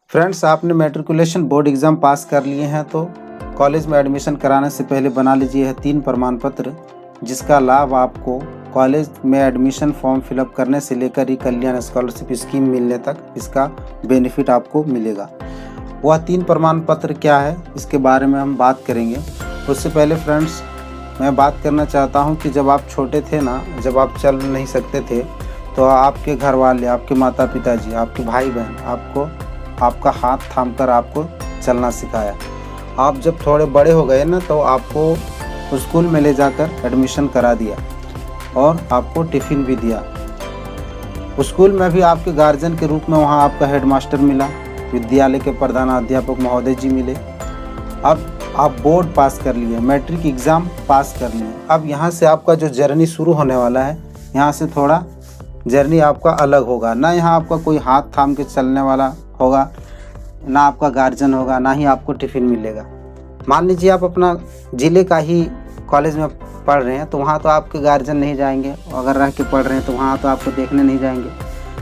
Friends, आपने matriculation board exam pass कर लिए हैं तो कॉलेज में एडमिशन कराने से पहले बना लीजिए यह 3 प्रमाण पत्र, जिसका लाभ आपको कॉलेज में एडमिशन फॉर्म फिलअप करने से लेकर ही कल्याण स्कॉलरशिप स्कीम मिलने तक इसका बेनिफिट आपको मिलेगा। वह 3 प्रमाण पत्र क्या है, इसके बारे में हम बात करेंगे। उससे पहले फ्रेंड्स, मैं बात करना चाहता हूं कि जब आप छोटे थे ना, जब आप चल नहीं सकते थे, तो आपके घर वाले, आपके माता पिताजी, आपके भाई बहन आपको आपका हाथ थामकर आपको चलना सिखाया। आप जब थोड़े बड़े हो गए ना, तो आपको स्कूल में ले जाकर एडमिशन करा दिया और आपको टिफ़िन भी दिया। स्कूल में भी आपके गार्जियन के रूप में वहाँ आपका हेडमास्टर मिला, विद्यालय के प्रधानाध्यापक महोदय जी मिले। अब आप बोर्ड पास कर लिए, मैट्रिक एग्ज़ाम पास कर लिए। अब यहाँ से आपका जो जर्नी शुरू होने वाला है, यहाँ से थोड़ा जर्नी आपका अलग होगा। ना यहाँ आपका कोई हाथ थाम के चलने वाला होगा, ना आपका गार्जियन होगा, ना ही आपको टिफ़िन मिलेगा। मान लीजिए आप अपना ज़िले का ही कॉलेज में पढ़ रहे हैं, तो वहाँ तो आपके गार्जियन नहीं जाएंगे। अगर रह के पढ़ रहे हैं तो वहाँ तो आपको देखने नहीं जाएंगे।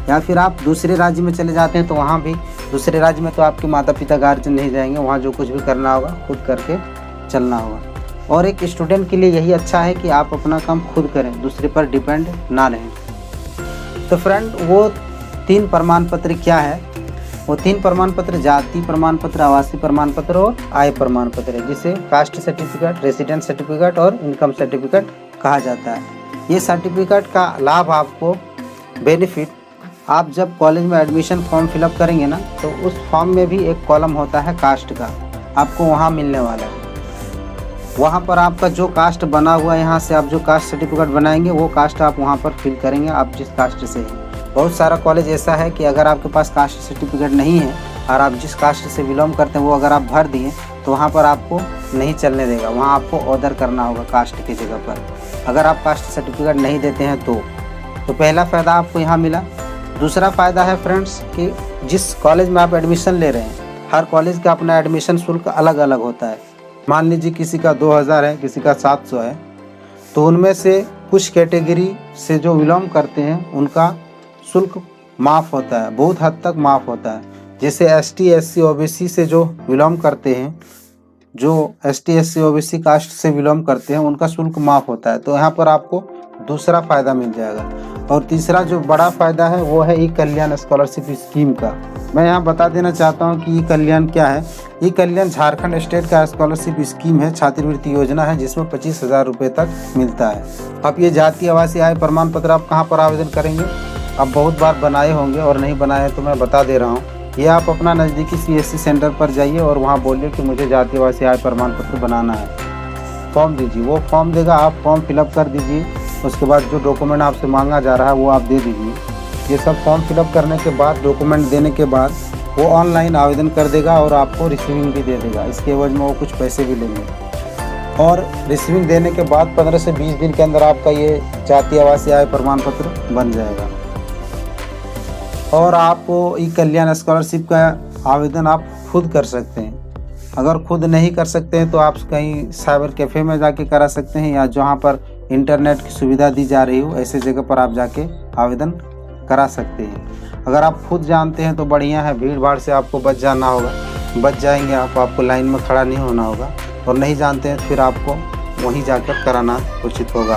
या फिर आप दूसरे राज्य में चले जाते हैं, तो वहाँ भी दूसरे राज्य में तो आपके माता पिता गार्जियन नहीं जाएंगे। वहाँ जो कुछ भी करना होगा खुद करके चलना होगा। और एक स्टूडेंट के लिए यही अच्छा है कि आप अपना काम खुद करें, दूसरे पर डिपेंड ना रहें। तो फ्रेंड, वो 3 प्रमाण पत्र क्या है? वो 3 प्रमाण पत्र जाति प्रमाण पत्र, आवासीय प्रमाण पत्र और आय प्रमाण पत्र है, जिसे कास्ट सर्टिफिकेट, रेसिडेंट सर्टिफिकेट और इनकम सर्टिफिकेट कहा जाता है। ये सर्टिफिकेट का लाभ आपको बेनिफिट, आप जब कॉलेज में एडमिशन फॉर्म फिलअप करेंगे ना, तो उस फॉर्म में भी एक कॉलम होता है कास्ट का, आपको वहाँ मिलने वाला है। वहाँ पर आपका जो कास्ट बना हुआ है, यहाँ से आप जो कास्ट सर्टिफिकेट बनाएंगे वो कास्ट आप वहाँ पर फिल करेंगे, आप जिस कास्ट से हैं। बहुत सारा कॉलेज ऐसा है कि अगर आपके पास कास्ट सर्टिफिकेट नहीं है और आप जिस कास्ट से बिलोंग करते हैं वो अगर आप भर दिए, तो वहाँ पर आपको नहीं चलने देगा। वहाँ आपको ऑर्डर करना होगा कास्ट की जगह पर। अगर आप कास्ट सर्टिफिकेट नहीं देते हैं तो पहला फ़ायदा आपको यहाँ मिला। दूसरा फ़ायदा है फ्रेंड्स कि जिस कॉलेज में आप एडमिशन ले रहे हैं, हर कॉलेज का अपना एडमिशन शुल्क अलग अलग होता है। मान लीजिए किसी का 2000 है, किसी का 700 है, तो उनमें से कुछ कैटेगरी से जो बिलोंग करते हैं उनका शुल्क माफ़ होता है, बहुत हद तक माफ़ होता है। जैसे ST SC OBC से जो बिलोंग करते हैं, जो ST SC OBC कास्ट से बिलोंग करते हैं, उनका शुल्क माफ़ होता है। तो यहाँ पर आपको दूसरा फ़ायदा मिल जाएगा। और तीसरा जो बड़ा फ़ायदा है वो है ई कल्याण स्कॉलरशिप स्कीम का। मैं यहाँ बता देना चाहता हूँ कि ई कल्याण क्या है। ई कल्याण झारखंड स्टेट का स्कॉलरशिप स्कीम है, छात्रवृत्ति योजना है, जिसमें 25,000 रुपये तक मिलता है। अब ये जाति आवासीय आय प्रमाण पत्र आप कहाँ पर आवेदन करेंगे? आप बहुत बार बनाए होंगे, और नहीं बनाए तो मैं बता दे रहा हूँ। ये आप अपना नज़दीकी CSC सेंटर पर जाइए और वहाँ बोलिए कि मुझे जाति आवासीय आय प्रमाण पत्र बनाना है। फॉर्म दीजिए, वो फॉर्म देगा, आप फॉर्म फिलअप कर दीजिए। उसके बाद जो डॉक्यूमेंट आपसे मांगा जा रहा है वो आप दे दीजिए। ये सब फॉर्म फिलअप करने के बाद, डॉक्यूमेंट देने के बाद वो ऑनलाइन आवेदन कर देगा और आपको रिसीविंग भी दे देगा। इसके एवज में वो कुछ पैसे भी लेंगे। और रिसीविंग देने के बाद 15 से 20 दिन के अंदर आपका ये जाति आवासीय आय प्रमाण पत्र बन जाएगा। और आप ई कल्याण स्कॉलरशिप का आवेदन आप खुद कर सकते हैं। अगर खुद नहीं कर सकते हैं तो आप कहीं साइबर कैफ़े में जाके करा सकते हैं, या जहाँ पर इंटरनेट की सुविधा दी जा रही हो ऐसे जगह पर आप जाके आवेदन करा सकते हैं। अगर आप खुद जानते हैं तो बढ़िया है, भीड़ भाड़ से आपको बच जाना होगा, बच जाएंगे आपको लाइन में खड़ा नहीं होना होगा। और नहीं जानते हैं तो फिर आपको वहीं जाकर कराना उचित होगा।